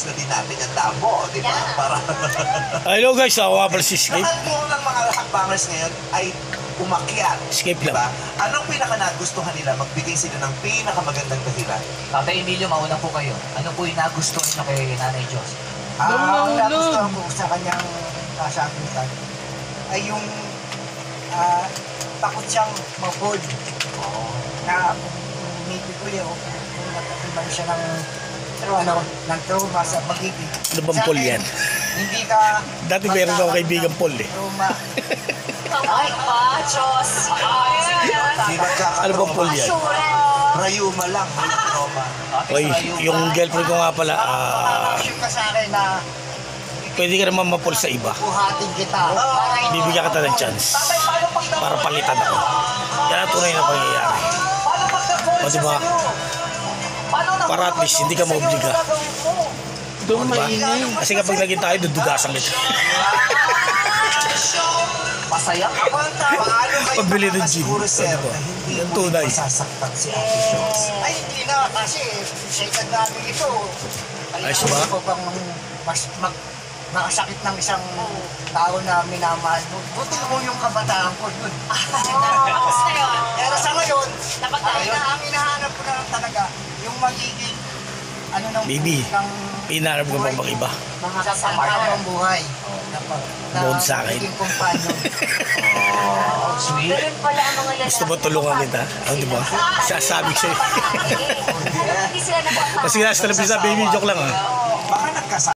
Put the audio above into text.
na din natin ang damo, di ba? Para Hello guys, ako nga pala si Escape. lahat po ng mga hakbangers ngayon ay umakyat. Escape di lang. ba? Anong pinaka-nagustuhan nila? Magbigay sila ng pinakamagandang dahilan. Tatay Emilio, mauna po kayo. Ano po yung nagustuhan niyo kay Nanay Diyos? Ang nagustuhan ko sa kanyang kasakitan ay yung takot siyang mapod. Na umipig o kung nagkatimbang siya ng trauma sa pag-ibig. Ano bang Paul yan? Hindi ka... Dati meron akong kaibigang Paul eh. Trauma. Ay, pachos! Di ba Ano bang Paul yan? Rayuma lang, walang trauma. Oy, yung girlfriend ko nga pala, Action ka sa akin na pwede ka naman mapul sa iba. buhatin kita. Bibigyan kita ng chance para palitan ako. Yan ang tunay na pangyayari. O diba? Para at least hindi ka maobliga. Doon Diba? Kasi kapag naging tayo, dudugasan kita. Masaya. Paano kayo Pagbili ng gin. siguro, sir, Ano ba? na hindi Yan mo tunay. masasaktan si Ate Shows? Ay, hindi na kasi sa edad namin ito. Ayos ba? Ko bang makasakit ng isang tao na minamahal mo. Buti mo yung kabataan ko dun. Tapos na yun. Pero sa ngayon, Napagdaan na. ang hinahanap ko na lang talaga, yung magiging ano ng Baby, ng pinarap ko bang iba? mga habang buhay. Bukod sa akin. Magiging companion. Sweet. Ganun pala ang mga lalaki. Gusto mo tulungan kita? O diba? Sasabi ko sa'yo. Hindi sila nagpapakita. Kasi nasa television, baby, joke lang ah. Baka nagkasama.